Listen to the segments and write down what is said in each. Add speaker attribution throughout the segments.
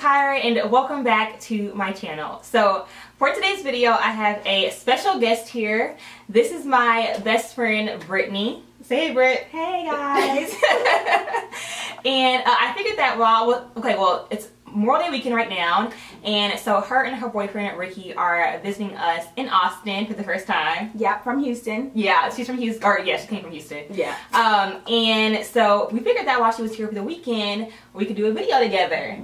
Speaker 1: Tyra and welcome back to my channel. So for today's video I have a special guest here. This is my best friend Brittany. Say hey, Britt.
Speaker 2: Hey guys.
Speaker 1: And I figured that well it's Memorial Day weekend right now, and so her and her boyfriend Ricky are visiting us in Austin for the first time.
Speaker 2: Yeah, from Houston.
Speaker 1: Yeah, she's from Houston, or yeah, she came from Houston.
Speaker 2: Yeah.
Speaker 1: And so we figured that while she was here for the weekend, we could do a video together.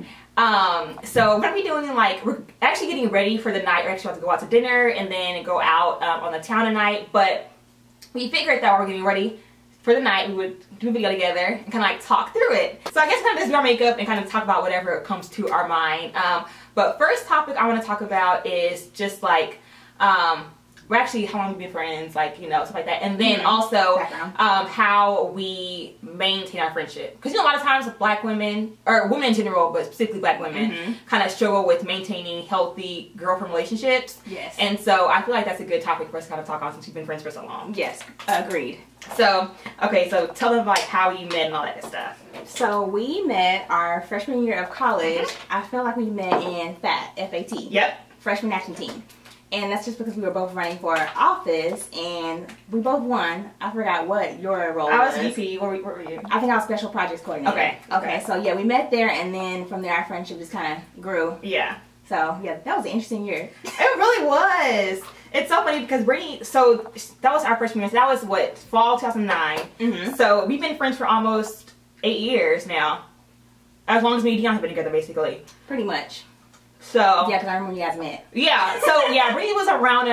Speaker 1: So we're gonna be doing we're actually getting ready for the night. We're actually about to go out to dinner and then go out on the town tonight. But we figured that while we're getting ready for the night, we would do a video together and kind of like talk through it. So I guess kind of just do our makeup and kind of talk about whatever comes to our mind. But first topic I want to talk about is just like we're actually how long we've been friends, like, you know, stuff like that. And then also how we maintain our friendship. Because, you know, a lot of times black women, or women in general, but specifically black women, kind of struggle with maintaining healthy girlfriend relationships.
Speaker 2: Yes.
Speaker 1: And so I feel like that's a good topic for us to kind of talk on since we've been friends for so long.
Speaker 2: Yes, agreed.
Speaker 1: So, okay, so tell them like how you met and all that good stuff.
Speaker 2: So we met our freshman year of college. I feel like we met in FAT, F-A-T.
Speaker 1: Yep.
Speaker 2: Freshman action team. And that's just because we were both running for office and we both won. I forgot what your role was.
Speaker 1: I was VP. What were you?
Speaker 2: I think I was special projects coordinator. Okay. So yeah, we met there and then from there our friendship just kind of grew.
Speaker 1: Yeah.
Speaker 2: So yeah, that was an interesting year.
Speaker 1: It really was. It's so funny because Brittany, so that was our freshman year. So that was what, fall 2009. So we've been friends for almost 8 years now. As long as me and Dion have been together, basically.
Speaker 2: Pretty much.
Speaker 1: So
Speaker 2: yeah, because I remember you guys met. Yeah.
Speaker 1: So yeah, Brittany was around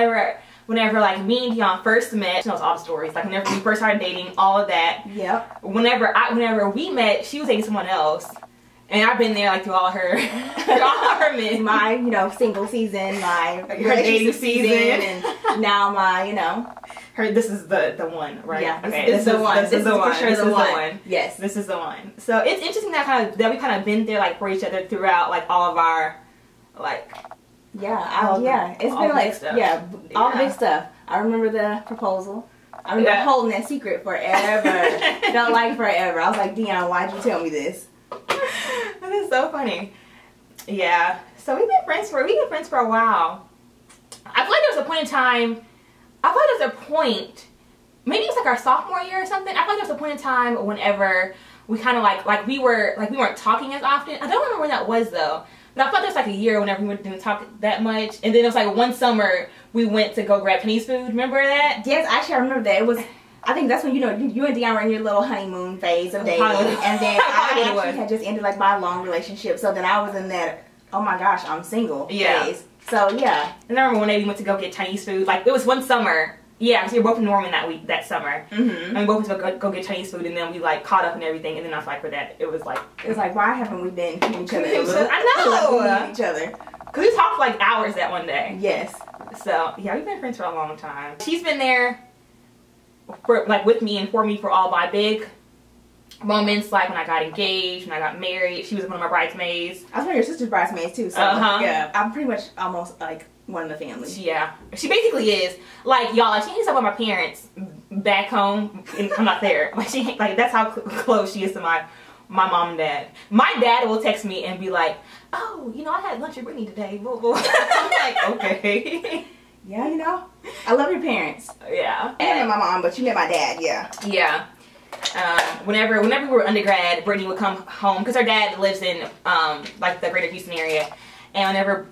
Speaker 1: whenever like me and Dion first met. She knows all the stories. Like whenever we first started dating, all of that.
Speaker 2: Yep.
Speaker 1: Whenever we met, she was dating someone else. And I've been there like through all her men.
Speaker 2: My, you know, single season, my
Speaker 1: her dating season,
Speaker 2: and now my, you know,
Speaker 1: this is the one, right?
Speaker 2: Yeah.
Speaker 1: Okay.
Speaker 2: This is the one. This is the one.
Speaker 1: This is the one.
Speaker 2: Yes.
Speaker 1: This is the one. So it's interesting that we kind of been there like for each other throughout like all of our like.
Speaker 2: Yeah. It's been like all the big stuff. I remember the proposal. I remember holding that secret forever. Felt like forever. I was like, Dion, why'd you tell me this?
Speaker 1: That is so funny. Yeah. So we've been friends for a while. I feel like there was a point in time. I feel like there was a point. Maybe it was like our sophomore year or something. I feel like there was a point in time whenever we kind of like we weren't talking as often. I don't remember when that was though. But I thought there was like a year whenever we didn't talk that much. And then it was like one summer we went to go grab Chinese food. Remember that?
Speaker 2: Yes, actually I remember that. It was. I think that's when, you know, you and Dion were in your little honeymoon phase of dating. And then I actually had just ended like my long relationship. So then I was in that, oh my gosh, I'm single phase. So yeah.
Speaker 1: And I remember one day we went to go get Chinese food. Like it was one summer. Yeah, because we were both in Norman that summer. And we both went to go get Chinese food, and then we like caught up and everything. And then I was like, for that, it was like
Speaker 2: why haven't we been hitting each other?
Speaker 1: I know.
Speaker 2: We need each other.
Speaker 1: Cause we talked for like hours that one day.
Speaker 2: Yes.
Speaker 1: So yeah, we've been friends for a long time. She's been there for like with me and for me for all my big moments, like when I got engaged, when I got married. She was one of my bridesmaids.
Speaker 2: I was one of your sister's bridesmaids too. So yeah, I'm pretty much almost like one of the family.
Speaker 1: Yeah, she basically is. Like y'all, like she hangs out with my parents back home, and I'm not there. Like that's how close she is to my mom and dad. My dad will text me and be like, "Oh, you know, I had lunch with Brittany today." I'm like, okay.
Speaker 2: Yeah, you know, I love your parents.
Speaker 1: Yeah.
Speaker 2: And I met my mom, but you met my dad. Yeah.
Speaker 1: Yeah. Whenever we were undergrad, Brittany would come home because her dad lives in like the greater Houston area, and whenever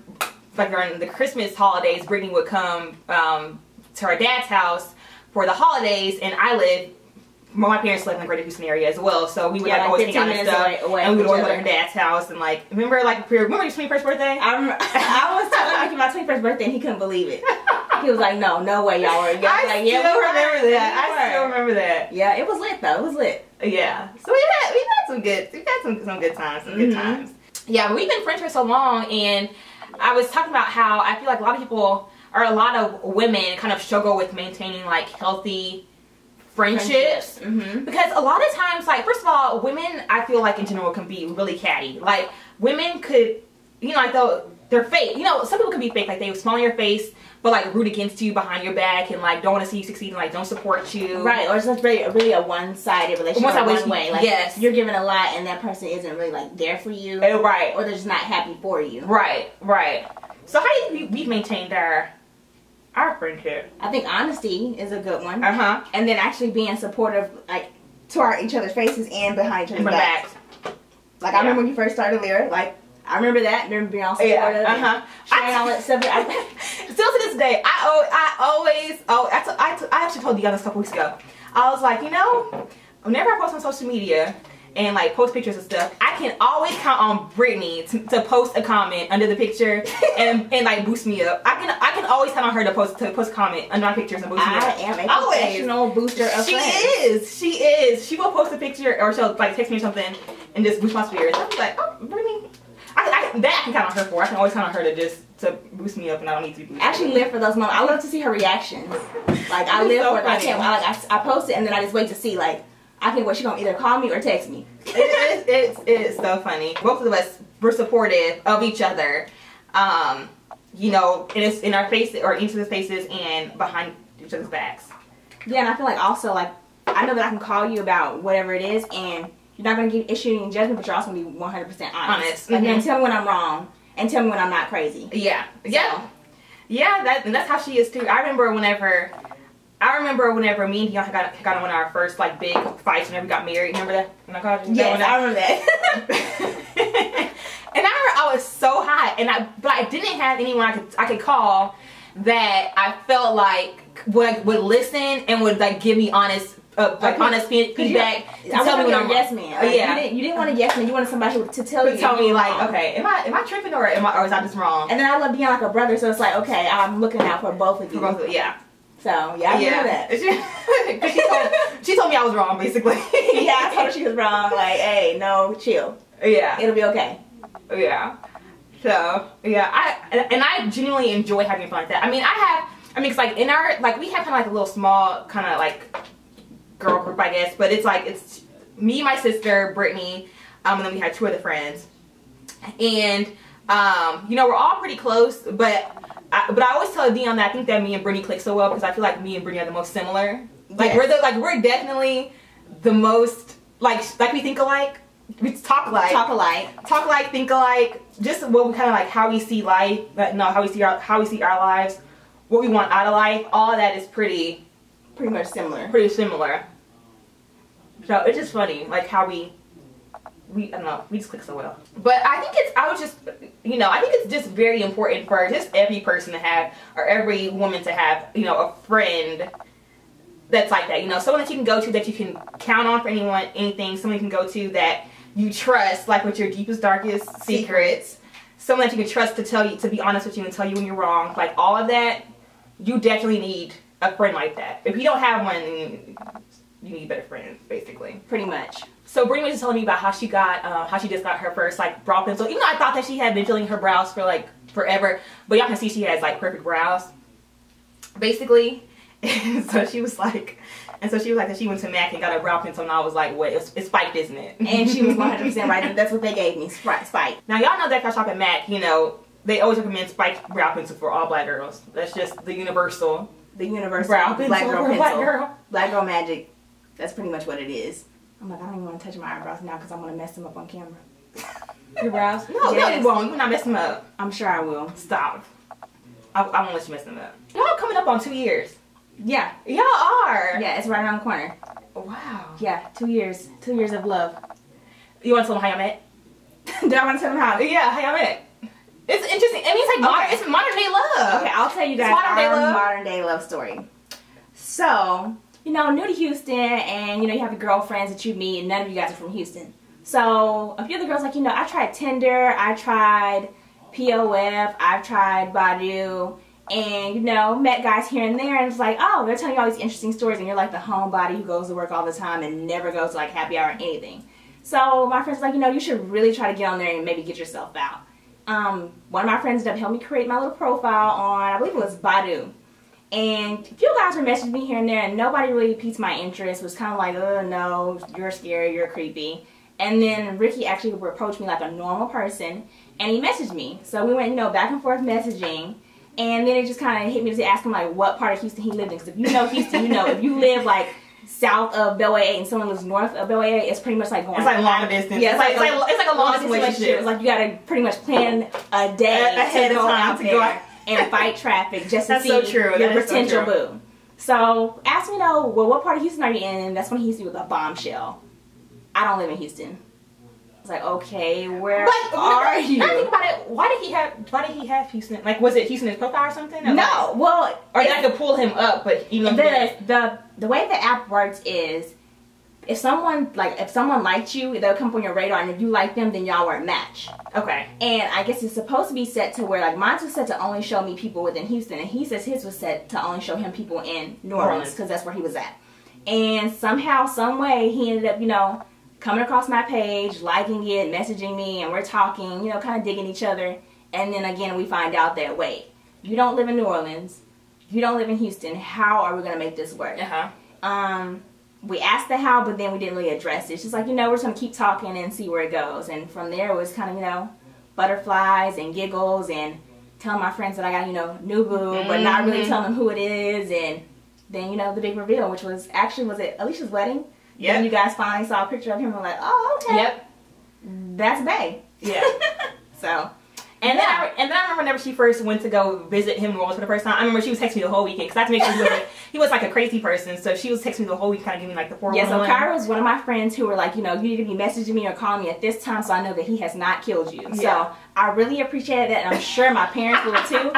Speaker 1: like during the Christmas holidays, Brittany would come to her dad's house for the holidays, and my parents live in the greater Houston area as well, so we would like always hang out and stuff, and we would always go to her dad's house, and like remember your 21st birthday?
Speaker 2: I was telling Ricky my 21st birthday, and he couldn't believe it. He was like, no way y'all were.
Speaker 1: I still remember that.
Speaker 2: Yeah, it was lit though. It was lit.
Speaker 1: Yeah. So we've had some good times. Yeah, but we've been friends for so long, and I was talking about how I feel like a lot of people, or a lot of women, kind of struggle with maintaining like healthy friendships. Because a lot of times, like, first of all, women, I feel like in general can be really catty. Like women could you know, like they're fake. You know, some people can be fake, like they smile on your face, but like root against you behind your back and like don't want to see you succeed and like don't support you.
Speaker 2: Right, or it's just really a one-sided relationship. One way. Like,
Speaker 1: yes.
Speaker 2: You're giving a lot and that person isn't really like there for you.
Speaker 1: Right.
Speaker 2: Or they're just not happy for you.
Speaker 1: Right, right. So how do you think we've maintained our friendship?
Speaker 2: I think honesty is a good one.
Speaker 1: Uh-huh.
Speaker 2: And then actually being supportive, like, to each other's faces and behind each other's backs. Like, I remember when you first started Lyra, like, I remember that. I remember being all supportive. Sharing all that stuff.
Speaker 1: Still to this day, I actually told Deanna this a couple weeks ago. I was like, you know, whenever I post on social media and like post pictures and stuff, I can always count on Brittany to post a comment under the picture and like boost me up. I can always count on her to post a comment under my pictures and boost me up.
Speaker 2: I am a professional booster of friends.
Speaker 1: She is. She will post a picture or she'll like text me or something and just boost my spirits. I'm like, oh, Brittany. That I can count on her for. I can always count on her to boost me up, and I don't need to be boosted.
Speaker 2: I actually live for those moments. I love to see her reactions. Like I live for it. I post it and then I just wait to see. Like I can't wait. She's gonna either call me or text me.
Speaker 1: It's so funny. Both of us were supportive of each other. You know, in our faces or into the faces and behind each other's backs.
Speaker 2: Yeah, and I feel like also like I know that I can call you about whatever it is and. You're not going to issue any judgment, but you're also going to be 100% honest. Like, you're going to tell me when I'm wrong and tell me when I'm not crazy.
Speaker 1: Yeah. Yeah. So. Yeah, that's how she is too. I remember whenever me and Dion got on one of our first like big fights whenever we got married. Remember that?
Speaker 2: Yes, I remember that.
Speaker 1: And I was so hot, but I didn't have anyone I could call that I felt like would listen and would like give me honest feedback to tell me when I'm
Speaker 2: yes man. Like, you didn't want a yes man. You wanted somebody to tell
Speaker 1: me like, okay, am I tripping or is I just wrong?
Speaker 2: And then I love being like a brother, so it's like, okay, I'm looking out for both of you.
Speaker 1: Yeah.
Speaker 2: So yeah, I remember that.
Speaker 1: Cause she told me I was wrong, basically.
Speaker 2: Yeah, I told her she was wrong. Like, hey, no, chill.
Speaker 1: Yeah.
Speaker 2: It'll be okay.
Speaker 1: Yeah. So yeah, I genuinely enjoy having fun like that. It's like in our we have kind of like a little small kind of like girl group, I guess, but it's me, my sister, Brittany, and then we had two other friends, and you know, we're all pretty close, but I always tell Dion that I think that me and Brittany click so well because I feel like me and Brittany are the most similar. Like we're definitely the most like we think alike, we talk alike, think alike, just what we kind of like how we see life, how we see our lives, what we want out of life. All of that is pretty much similar. Pretty similar. So it's just funny, like how we I don't know, we just click so well. But I think I think it's just very important for just every person to have, or every woman to have, you know, a friend that's like that. You know, someone that you can go to, that you can count on for anything. Someone you can go to that you trust, like with your deepest, darkest secrets. Someone that you can trust to be honest with you and tell you when you're wrong. Like all of that, you definitely need a friend like that. If you don't have one, then you need better friends, basically. Pretty much. So Brittany was just telling me about how she just got her first like brow pencil. Even though I thought that she had been filling her brows for like forever, but y'all can see she has like perfect brows, basically. And so she was like that she went to MAC and got a brow pencil, and I was like, wait, it's spiked, isn't it?
Speaker 2: And she was 100% right. That's what they gave me, spiked.
Speaker 1: Now y'all know that if I shop at MAC, you know, they always recommend spiked brow pencil for all black girls. That's just the universal.
Speaker 2: Brow pencil black girl pencil. Black girl magic. That's pretty much what it is. I'm like, I don't even want to touch my eyebrows now because I'm going to mess them up on camera.
Speaker 1: Your brows? No, you won't. You're not messing them up.
Speaker 2: I'm sure I will.
Speaker 1: Stop. I won't let you mess them up. Y'all coming up on 2 years.
Speaker 2: Yeah.
Speaker 1: Y'all are.
Speaker 2: Yeah, it's right around the corner.
Speaker 1: Wow.
Speaker 2: Yeah, 2 years. 2 years of love.
Speaker 1: You want to tell them how y'all met?
Speaker 2: Do I want to tell them how?
Speaker 1: Yeah, how y'all met. It's interesting. I mean, it's like it's modern day love.
Speaker 2: Okay, I'll tell you guys our modern day love story. So, you know, new to Houston, and you know, you have your girlfriends that you meet, and none of you guys are from Houston. So, a few of the girls like, you know, I tried Tinder, I tried POF, I've tried Badoo, and you know, met guys here and there, and it's like, oh, they're telling you all these interesting stories, and you're like the homebody who goes to work all the time and never goes to like happy hour or anything. So, my friends were like, you know, you should really try to get on there and maybe get yourself out. One of my friends ended up helping me create my little profile on, I believe it was Badoo. And a few guys were messaging me here and there, and nobody really piqued my interest. Was kind of like, oh no, you're scary, you're creepy. And then Ricky actually approached me like a normal person, and he messaged me. So we went, you know, back and forth messaging, and then it just kind of hit me to ask him like what part of Houston he lived in. Because if you know Houston, you know if you live like south of Bellway 8 and someone lives north of Bellway 8, it's pretty much like going.
Speaker 1: It's like long distance. Yeah, it's like a long distance relationship.
Speaker 2: It's like you gotta pretty much plan a day ahead of time to go and fight traffic just to see your potential boo. So asked me, well, what part of Houston are you in? And that's when he hit me with a bombshell. I don't live in Houston. I was like, okay, where are you?
Speaker 1: I think about it. Why did he have Houston? Like, was it Houston in his profile or something? Or
Speaker 2: no, well,
Speaker 1: or I could pull him up, but even
Speaker 2: the way the app works is, if someone liked you, they'll come up on your radar, and if you like them, then y'all are a match.
Speaker 1: Okay.
Speaker 2: And I guess it's supposed to be set to where, like, mine was set to only show me people within Houston, and he says his was set to only show him people in New Orleans because that's where he was at. And somehow, some way, he ended up, you know, coming across my page, liking it, messaging me, and we're talking, you know, kind of digging each other. And then again, we find out that, wait, you don't live in New Orleans, you don't live in Houston, how are we going to make this work? We asked the how, but then we didn't really address it. It's just like, you know, we're just going to keep talking and see where it goes. And from there, it was kind of, you know, butterflies and giggles and telling my friends that I got, you know, new boo, but not really telling them who it is. And then, you know, the big reveal, which was actually, was it Alicia's wedding? Yeah. And you guys finally saw a picture of him and were like, oh, okay. Yep. That's Bae.
Speaker 1: Yeah.
Speaker 2: So.
Speaker 1: And then I remember whenever she first went to go visit him in New Orleans for the first time, I remember she was texting me the whole weekend because I had to make sure he was like a crazy person. So she was texting me the whole week, kind of giving me like the 411.
Speaker 2: Yeah, so Kyra was one of my friends who were like, you know, you need to be messaging me or calling me at this time so I know that he has not killed you. Yeah. So I really appreciated that, and I'm sure my parents will too.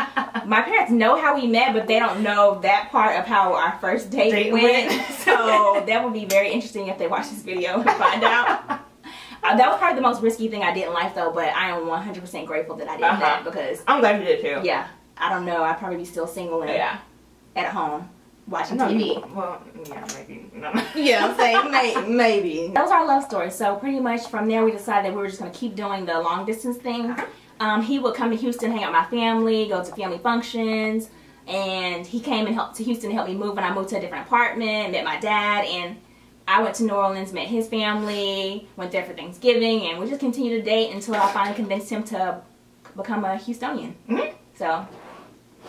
Speaker 2: My parents know how we met, but they don't know that part of how our first date went. So that would be very interesting if they watch this video and find out. That was probably the most risky thing I did in life, though, but I am 100% grateful that I did that, because
Speaker 1: I'm glad you did too.
Speaker 2: Yeah, I don't know, I'd probably be still single and at home watching TV.
Speaker 1: Well, yeah, maybe. No.
Speaker 2: Yeah, I'm saying maybe. That was our love story. So pretty much from there, we decided that we were just gonna keep doing the long distance thing. He would come to Houston, hang out with my family, go to family functions, and he came and helped to Houston to help me move when I moved to a different apartment, met my dad, and I went to New Orleans, met his family, went there for Thanksgiving, and we just continued to date until I finally convinced him to become a Houstonian. So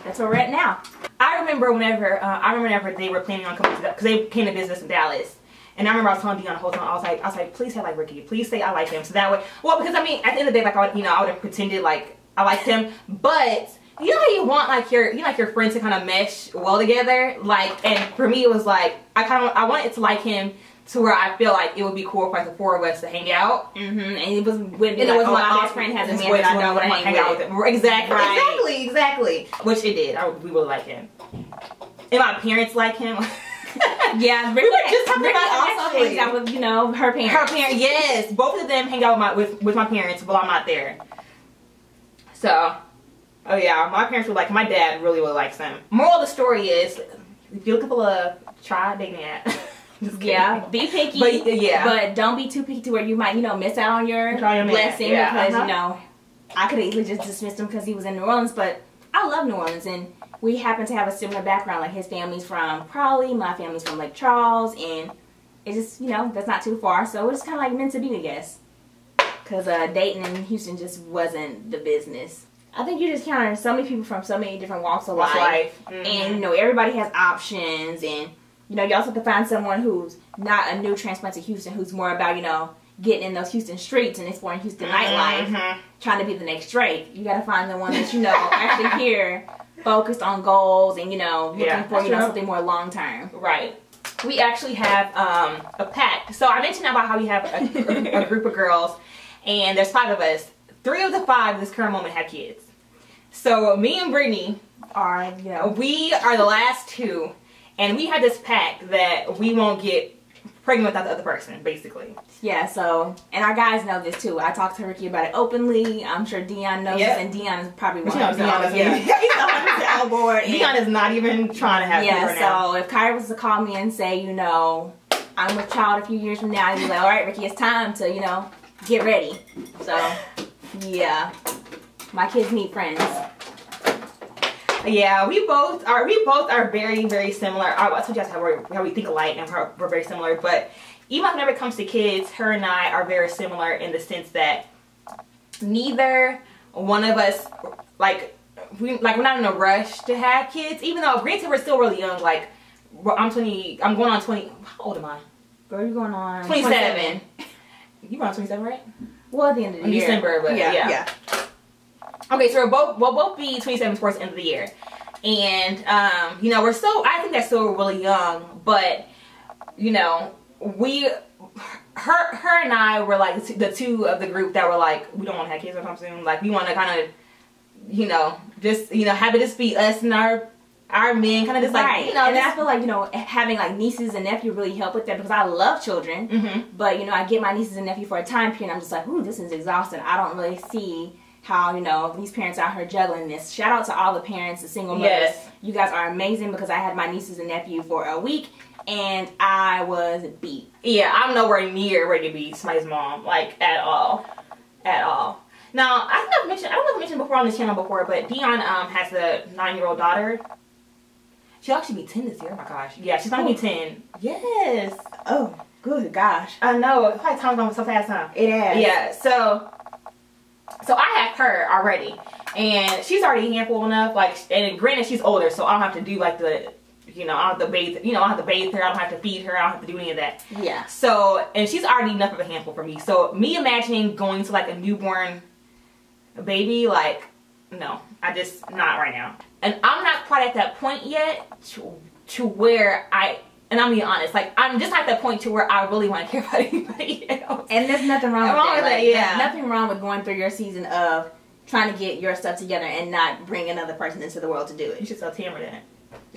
Speaker 2: that's where we're at now.
Speaker 1: I remember whenever they were planning on coming to, because they came to business in Dallas, and I remember I was telling Dion the whole time, I was like, please say I like Ricky, please say I like him, so that way, well, because I mean, at the end of the day, like, I would have pretended like I liked him, but you know how you want like your friends to kind of mesh well together, like, and for me it was like I wanted to like him to where I feel like it would be cool for like the four of us to hang out.
Speaker 2: And it was with like, my best friend has a man that I don't want to hang out with him.
Speaker 1: Exactly. Which it did. We really like him. And my parents like him.
Speaker 2: Yeah, Ricky also hangs out with, you know, her parents.
Speaker 1: Her parents, yes. Both of them hang out with my parents while I'm not there. So, oh yeah, my parents were like, my dad really likes him. Moral of the story is, if you're looking for love, try dating app.
Speaker 2: Yeah, be picky, but don't be too picky to where you might, you know, miss out on your blessing because, you know, I could have easily just dismissed him because he was in New Orleans, but I love New Orleans, and we happen to have a similar background. Like, his family's from Raleigh, my family's from Lake Charles, and it's just, you know, that's not too far, so it's kind of like meant to be, I guess, because dating in Houston just wasn't the business. I think you just encounter so many people from so many different walks of life, and, you know, everybody has options, and you know, you also have to find someone who's not a new transplant to Houston, who's more about, you know, getting in those Houston streets and exploring Houston nightlife, trying to be the next Drake. You got to find the one that, you know, actually here, focused on goals and, you know, looking for, you know, something more long term.
Speaker 1: Right. We actually have a pact. So I mentioned about how we have a group of girls, and there's 5 of us. 3 of the 5 at this current moment have kids. So me and Brittany
Speaker 2: are, you know,
Speaker 1: we are the last 2. And we had this pact that we won't get pregnant without the other person, basically.
Speaker 2: Yeah, so, and our guys know this too. I talked to Ricky about it openly. I'm sure Dion knows this, and Dion is probably one of them. He's 100% on board.
Speaker 1: Dion is not even trying to have kids right now.
Speaker 2: So if Kyra was to call me and say, you know, I'm with child a few years from now, I'd be like, all right, Ricky, it's time to, you know, get ready. So, yeah, my kids need friends.
Speaker 1: Yeah, we both are very, very similar. I told you guys how we think alike and how we're very similar. But even whenever it comes to kids, her and I are very similar in the sense that neither one of us, like, we're not in a rush to have kids, even though granted we're still really young. Like, I'm going on 20, how old am I?
Speaker 2: Girl, you're going on
Speaker 1: 27. You were on 27, right?
Speaker 2: Well, at the end of the year.
Speaker 1: December, but yeah. Okay, so we'll both be 27 towards the end of the year. And, you know, I think that's still really young, but, you know, her and I were like the two of the group that were like, we don't want to have kids anytime soon. Like, we want to kind of, you know, just, you know, have it just be us and our men, kind of just like, you know.
Speaker 2: And I feel like, you know, having like nieces and nephews really help with that, because I love children, but, you know, I get my nieces and nephews for a time period and I'm just like, ooh, this is exhausting. I don't really see how, you know, these parents out here juggling this. Shout out to all the parents, the single mothers.
Speaker 1: Yes.
Speaker 2: You guys are amazing, because I had my nieces and nephew for a week and I was beat.
Speaker 1: Yeah, I'm nowhere near ready to be somebody's mom, like, at all. At all. Now, I don't know if I mentioned before on the channel before, but Dion has a 9-year-old daughter. She'll actually be 10 this year. Oh my gosh. Yeah, she's gonna be 10. Yes.
Speaker 2: Oh, good gosh.
Speaker 1: I know. It's probably time's going so fast, huh?
Speaker 2: It is.
Speaker 1: Yeah, so I have her already. And she's already handful enough. Like, and granted, she's older, so I don't have to do like the, you know, I don't have to bathe, you know, I don't have to bathe her, I don't have to feed her, I don't have to do any of that.
Speaker 2: Yeah.
Speaker 1: So, and she's already enough of a handful for me. So, me imagining going to like a newborn baby, like, no, not right now. And I'm not quite at that point yet to where and I'm being honest, like, I'm just at that point to where I really want to care about anybody else.
Speaker 2: And there's nothing wrong with that. Like,
Speaker 1: yeah.
Speaker 2: Nothing wrong with going through your season of trying to get your stuff together and not bring another person into the world to do it.
Speaker 1: You should tell Tamara that.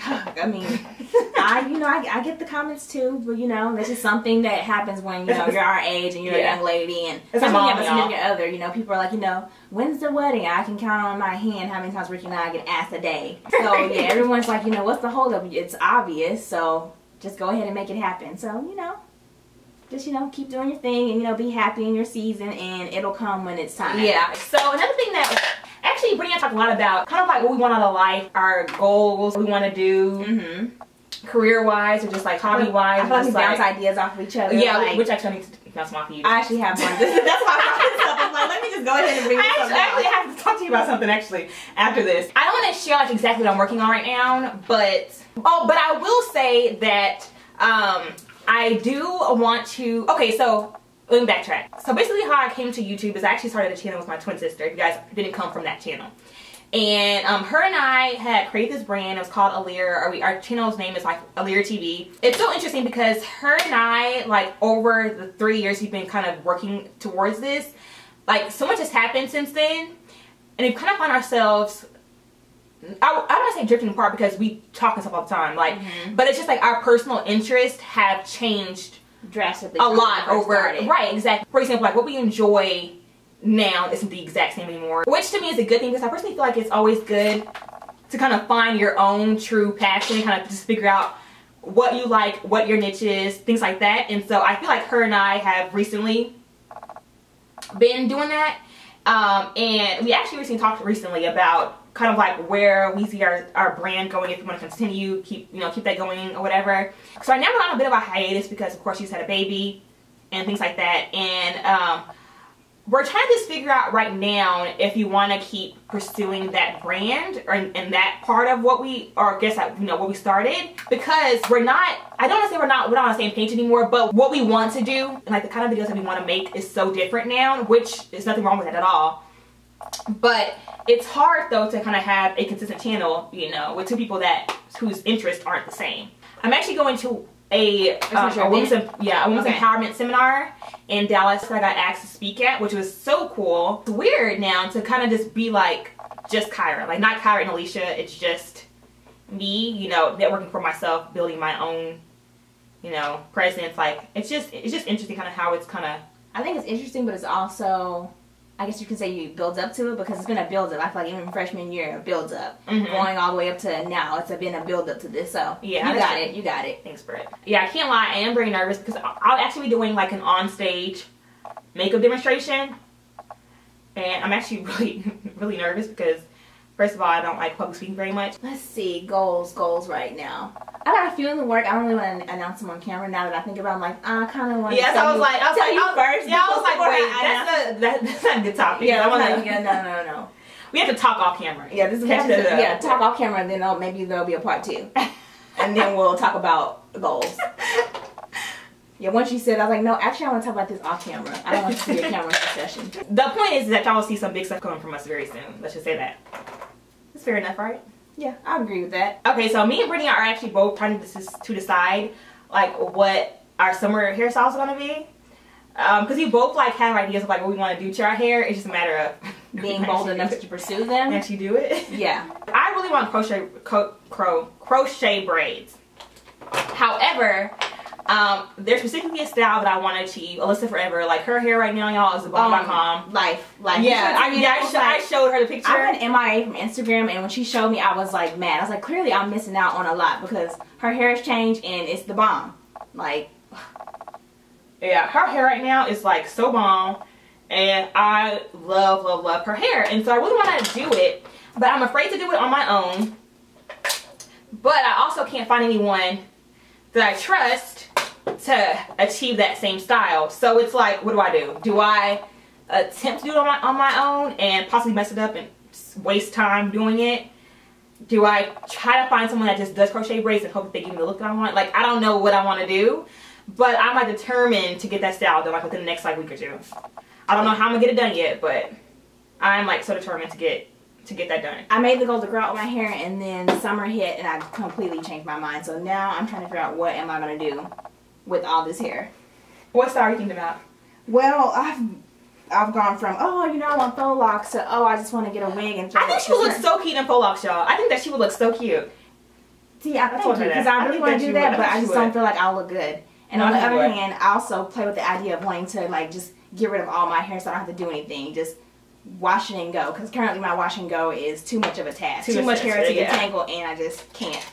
Speaker 2: I mean, I get the comments too, but, you know, this is something that happens when, you know, you're our age and you're a young lady, and especially when you have a significant other, you know, people are like, you know, when's the wedding? I can count on my hand how many times Ricky and I get asked a day. So, yeah, everyone's like, you know, what's the hold up? It's obvious, so just go ahead and make it happen. So, you know, just, you know, keep doing your thing and, you know, be happy in your season, and it'll come when it's time.
Speaker 1: Yeah. So, another thing that actually Brittany talked a lot about, kind of like what we want out of life, our goals, what we want to do, career-wise, or just like hobby-wise.
Speaker 2: I feel like we bounce ideas off of each other.
Speaker 1: Yeah,
Speaker 2: like,
Speaker 1: which actually I need to bounce off of you.
Speaker 2: I actually have one. That's why I brought this up. I'm like, let me just go ahead and bring this up.
Speaker 1: I actually have to talk to you about something actually after this. I don't want to share like exactly what I'm working on right now, but I will say that I do want to. Okay, so let me backtrack. So basically how I came to YouTube is I actually started a channel with my twin sister, if you guys didn't come from that channel. And her and I had created this brand. It was called Allure, or our channel's name is like Allure TV. It's so interesting because her and I, like, over the 3 years we've been kind of working towards this, like, so much has happened since then. And we've kind of found ourselves, I don't want to say drifting apart because we talk and stuff all the time, like, but it's just like our personal interests have changed
Speaker 2: drastically
Speaker 1: a lot over, right, exactly. For example, like what we enjoy now isn't the exact same anymore, which to me is a good thing, because I personally feel like it's always good to kind of find your own true passion, kind of just figure out what you like, what your niche is, things like that. And so I feel like her and I have recently been doing that, and we actually recently talked about kind of like where we see our brand going, if we want to continue, keep that going or whatever. So right now we're on a bit of a hiatus because of course she's had a baby and things like that, and we're trying to just figure out right now if you want to keep pursuing that brand and that part of what we, or I guess, what we started, because we're not, I don't want to say we're not on the same page anymore, but what we want to do and like the kind of videos that we want to make is so different now, which there's nothing wrong with that at all. But it's hard though to kind of have a consistent channel, with two people whose interests aren't the same. I'm actually going to a women's empowerment seminar in Dallas that I got asked to speak at, which was so cool. It's weird now to kind of just be like just Kyra, like not Kyra and Alicia, it's just me, networking for myself, building my own, presence. Like it's just interesting kind of how it's kind of,
Speaker 2: I think it's interesting, but it's also, I guess you can say you build up to it, because it's been a build up. I feel like even freshman year, it builds up. Going all the way up to now, it's been a build up to this. So yeah, you got it.
Speaker 1: Thanks, Britt. Yeah, I can't lie, I am very nervous because I'll actually be doing like an on-stage makeup demonstration, and I'm actually really, really nervous because First of all, I don't like public speaking very much.
Speaker 2: Let's see, goals right now. I got a few in the work. I don't really want to announce them on camera now that I think about it. I'm like, I kind of want to
Speaker 1: I was like,
Speaker 2: first.
Speaker 1: Yeah, I was like, wait, that's not a good topic.
Speaker 2: Yeah, no.
Speaker 1: We have to talk off camera.
Speaker 2: Yeah, talk off camera, and then maybe there'll be a part 2. And then we'll talk about goals. Yeah, once you said, I was like, no, actually I want to talk about this off camera. I don't want to see your camera session.
Speaker 1: The point is that y'all will see some big stuff coming from us very soon. Let's just say that. That's fair enough, right?
Speaker 2: Yeah, I agree with that.
Speaker 1: Okay, so me and Brittany are actually both trying to decide like what our summer hairstyles are gonna be. Because we both like have ideas of like what we want to do to our hair. It's just a matter of
Speaker 2: being bold enough to pursue them.
Speaker 1: Actually do it.
Speaker 2: Yeah.
Speaker 1: I really want crochet braids. However, there's specifically a style that I want to achieve. Alyssa Forever, like her hair right now, y'all, is bomb.com.
Speaker 2: Life.
Speaker 1: Yeah, I showed her the picture.
Speaker 2: I went MIA from Instagram, and when she showed me, I was like mad. I was like, clearly I'm missing out on a lot because her hair has changed and it's the bomb. Like,
Speaker 1: yeah, her hair right now is like so bomb, and I love her hair, and so I really want to do it, but I'm afraid to do it on my own. But I also can't find anyone that I trust to achieve that same style. So it's like, what do? Do I attempt to do it on my own and possibly mess it up and waste time doing it? Do I try to find someone that just does crochet braids and hope that they give me the look that I want? Like, I don't know what I want to do, but I'm like determined to get that style done like within the next like week or 2. I don't know how I'm gonna get it done yet, but I'm like so determined to get that done.
Speaker 2: I made the goal to grow out my hair, and then summer hit and I completely changed my mind. So now I'm trying to figure out what am I gonna do with all this hair.
Speaker 1: What style are you thinking about?
Speaker 2: Well, I've gone from, oh, you know, I want faux locks to, oh, I just want to get a wig. And
Speaker 1: I think she would look so cute in faux locks, y'all. I think that she would look so cute.
Speaker 2: See, thank you, because I really want to do that, but I just don't feel like I'll look good. And on the other hand, I also play with the idea of wanting to, like, just get rid of all my hair so I don't have to do anything. Just wash it and go, because currently my wash and go is too much of a task. Too much hair to detangle, and I just can't.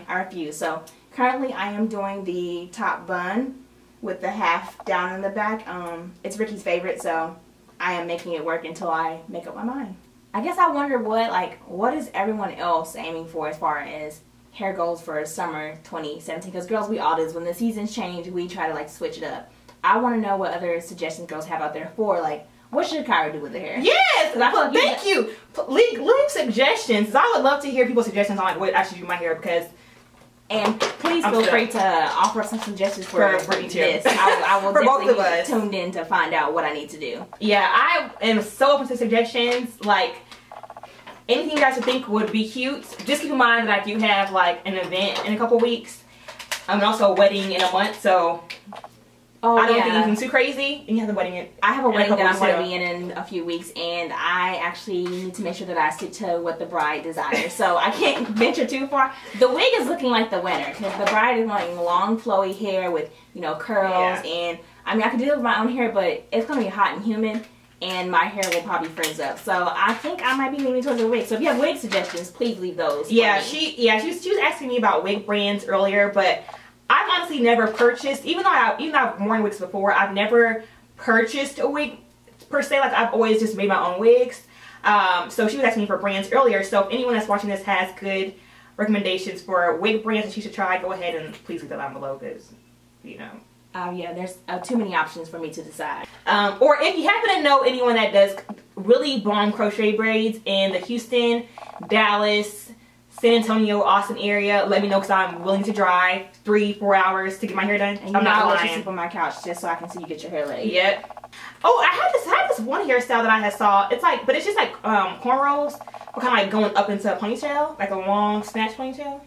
Speaker 2: I refuse. So currently I am doing the top bun with the half down in the back. It's Ricky's favorite, so I am making it work until I make up my mind. I guess I wonder what is everyone else aiming for as far as hair goals for summer 2017? Because girls, we all do. When the seasons change, we try to like switch it up. I want to know what other suggestions girls have out there for like, what should Kyra do with her hair?
Speaker 1: Yes! Thank you! Leave suggestions. I would love to hear people's suggestions on like what I should do with my hair, because...
Speaker 2: And please feel free to offer up some suggestions for
Speaker 1: Brittany too.
Speaker 2: This. I will
Speaker 1: for
Speaker 2: definitely
Speaker 1: both of us.
Speaker 2: be tuned in to find out what I need to do.
Speaker 1: Yeah, I am so open to suggestions. Like, anything you guys would think would be cute. Just keep in mind that I do have like an event in a couple weeks. And also a wedding in a month, so... I don't think anything too crazy. And you have the wedding
Speaker 2: I have a wedding that I'm going to be in a few weeks, and I actually need to make sure that I stick to what the bride desires. So I can't venture too far. The wig is looking like the winner, because the bride is wanting long, flowy hair with, you know, curls. And I mean, I could do it with my own hair, but it's going to be hot and humid, and my hair will probably frizz up. So I think I might be leaning towards a wig. So if you have wig suggestions, please leave those.
Speaker 1: Yeah, she was asking me about wig brands earlier, but I've honestly never purchased, even though I've worn wigs before, I've never purchased a wig per se. Like, I've always just made my own wigs. So she was asking me for brands earlier. So if anyone that's watching this has good recommendations for wig brands that she should try, go ahead and please leave that down below, because, you know.
Speaker 2: Yeah, there's too many options for me to decide.
Speaker 1: Or if you happen to know anyone that does really bomb crochet braids in the Houston, Dallas, San Antonio, Austin area, let me know, because I'm willing to drive 3-4 hours to get my hair done.
Speaker 2: And I'm not going to sleep on my couch just so I can see you get your hair laid.
Speaker 1: Yep. Oh, I had this one hairstyle that I saw. It's like, but it's just like cornrows, but kind of like going up into a ponytail, like a long snatch ponytail.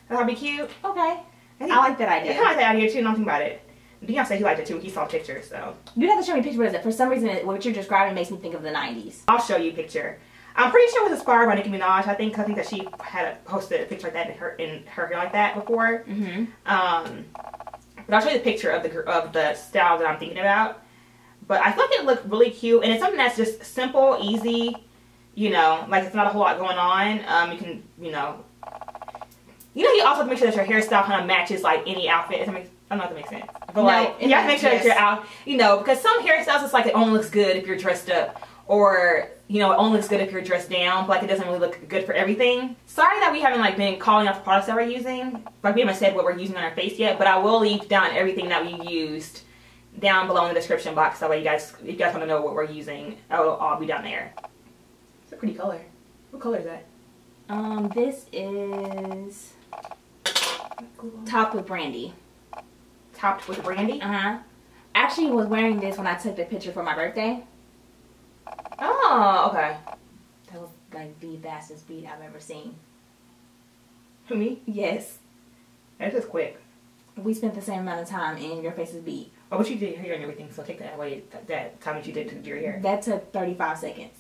Speaker 1: That'd be cute.
Speaker 2: Okay. I like that idea.
Speaker 1: I kind of like that idea too. Don't think about it. Dion said he liked it too. He saw pictures, so.
Speaker 2: You'd have to show me a picture. What is it? For some reason, what you're describing makes me think of the 90s.
Speaker 1: I'll show you a picture. I'm pretty sure it was inspired by Nicki Minaj. I think that she had posted a picture like that in her hair like that before. But I'll show you the picture of the style that I'm thinking about. But I feel like it looked really cute, and it's something that's just simple, easy. You know, like it's not a whole lot going on. You can, you also have to make sure that your hairstyle kind of matches like any outfit. I don't know if that makes sense. But like, you have to make sure that you're out, because some hairstyles, it's like it only looks good if you're dressed up, or you know, it only looks good if you're dressed down, but like it doesn't really look good for everything. Sorry that we haven't like been calling out the products that we're using. Like we haven't said what we're using on our face yet, but I will leave down everything that we used down below in the description box. That way you guys, if you guys want to know what we're using, it'll all be down there. It's a pretty color. What color is that?
Speaker 2: This is topped with brandy.
Speaker 1: Topped with brandy?
Speaker 2: Uh-huh. Actually was wearing this when I took the picture for my birthday.
Speaker 1: Oh, okay.
Speaker 2: That was like the fastest beat I've ever seen.
Speaker 1: For me?
Speaker 2: Yes.
Speaker 1: That's just quick.
Speaker 2: We spent the same amount of time in your face's beat.
Speaker 1: Oh, but you did your hair and everything, so take that away, that time that you did to do your hair.
Speaker 2: That took 35 seconds.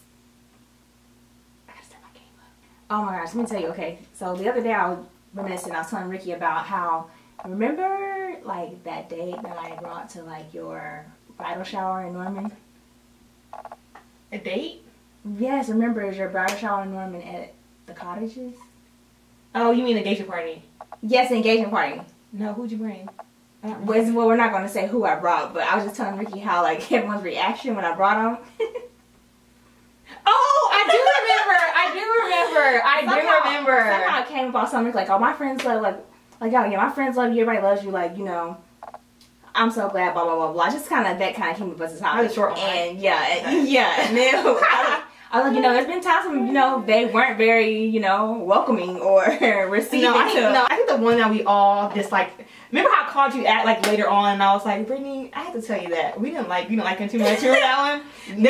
Speaker 1: I gotta step my game up.
Speaker 2: Oh my gosh, let me tell you, okay. So the other day I was reminiscing, I was telling Ricky about how, remember like that date that I brought to like your bridal shower in Norman?
Speaker 1: A date?
Speaker 2: Yes, remember, it was your bridal shower in Norman at the cottages?
Speaker 1: Oh, you mean the engagement party?
Speaker 2: Yes, the engagement party.
Speaker 1: No, who'd you bring?
Speaker 2: Well, we're not going to say who I brought, but I was just telling Ricky how like everyone's reaction when I brought him.
Speaker 1: Oh, I do remember.
Speaker 2: Somehow it came about something like, oh, my friends love, like, oh, yeah, my friends love you, everybody loves you, like, you know, I'm so glad, blah, blah, blah, blah. Just kind of, that kind of came up as a topic.
Speaker 1: I was short one.
Speaker 2: And, yeah, and then I was like, you know, there's been times when, you know, they weren't very, you know, welcoming or receiving.
Speaker 1: No, I think the one that we all just, like, remember how I called you at, like, later on, and I was like, Brittany, I have to tell you that. You didn't like him too much. Remember that one?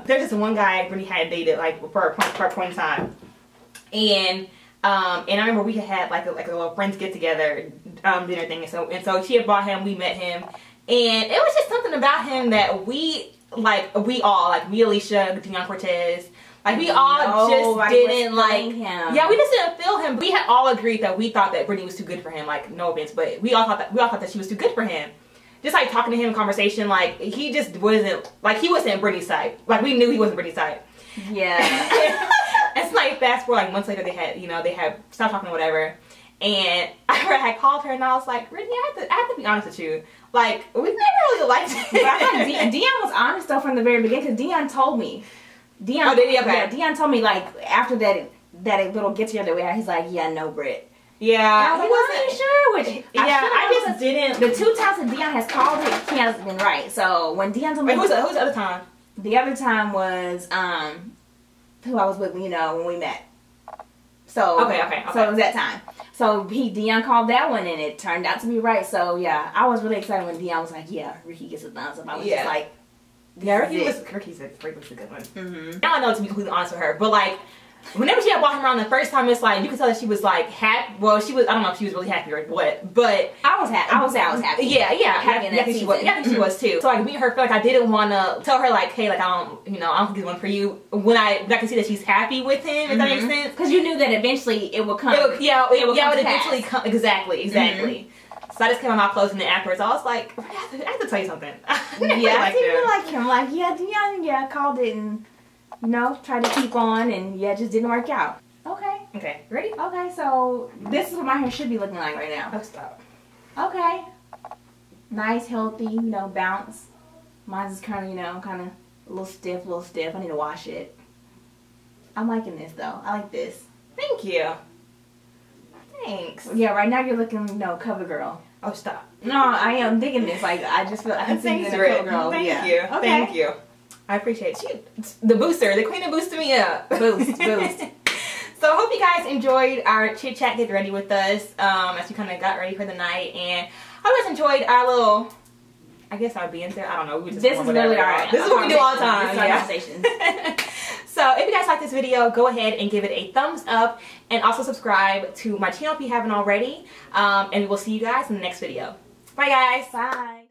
Speaker 1: There's just one guy Brittany had dated, like, for a point in time. And I remember we had like a little friends get together dinner thing, and so she had brought him, we met him, and it was just something about him that we all, me, Alicia, Dion Cortez, like we all just didn't like him. Yeah, we just didn't feel him. We had all agreed that we thought that Brittany was too good for him, like no offense, but we all thought that she was too good for him. Just like talking to him in conversation, like he just wasn't, like he wasn't Brittany's type. Like we knew he wasn't Brittany's type.
Speaker 2: Yeah.
Speaker 1: It's like fast forward like months later, they had stopped talking or whatever, and I had called her and I was like, Brittany, I have to be honest with you, like we never really liked it.
Speaker 2: But I thought Dion was honest though from the very beginning, because Dion told me. Dion,
Speaker 1: did he? Okay.
Speaker 2: Yeah, Dion told me like after that little get together we had, he's like, yeah, no, Britt.
Speaker 1: Yeah,
Speaker 2: I was like, wasn't sure. Which
Speaker 1: I just didn't.
Speaker 2: The 2 times that Dion has called it, he hasn't been right. So when Dion told me,
Speaker 1: who's the other time?
Speaker 2: The other time was who I was with, you know, when we met. So
Speaker 1: okay.
Speaker 2: So it was that time. So Dion called that one, and it turned out to be right. So yeah, I was really excited when Dion was like, yeah, Ricky gets a thumbs up. I was just like,
Speaker 1: yeah, Ricky's a good one. Now I know, to be completely honest with her, but like whenever she had brought him around the first time, it's like you could tell that she was like happy. Well, she was. I don't know if she was really happy or what, but
Speaker 2: I was happy. I was happy.
Speaker 1: Yeah, happy in that season. She was too. So like me and her feel like I didn't want to tell her like, hey, like I don't think he's one for you. When I can see that she's happy with him, if that makes sense.
Speaker 2: Because you knew that eventually it would come.
Speaker 1: It would eventually come. Exactly. So I just came on my clothes, and then afterwards I was like, I have to tell you something.
Speaker 2: I didn't like him. Like Dion, called it and. Tried to keep on, and just didn't work out.
Speaker 1: Okay, ready?
Speaker 2: Okay, so this is what my hair should be looking like right now.
Speaker 1: Oh, stop.
Speaker 2: Okay. Nice, healthy, bounce. Mine's is kind of, a little stiff, I need to wash it. I'm liking this, though. I like this.
Speaker 1: Thank you. Thanks.
Speaker 2: Yeah, right now you're looking, cover girl.
Speaker 1: Oh, stop.
Speaker 2: No, I am digging this. Like, I just feel, I can see you in a cover girl.
Speaker 1: Thank you. Okay. Thank you. I appreciate it. The booster, the queen of boosting me up.
Speaker 2: Boost.
Speaker 1: So I hope you guys enjoyed our chit chat, get ready with us, as we kind of got ready for the night, and I hope you guys enjoyed our little, I guess our being there. I don't know.
Speaker 2: This is literally
Speaker 1: this is what we do all the time.
Speaker 2: Conversations.
Speaker 1: So if you guys like this video, go ahead and give it a thumbs up, and also subscribe to my channel if you haven't already. And we'll see you guys in the next video. Bye guys.
Speaker 2: Bye.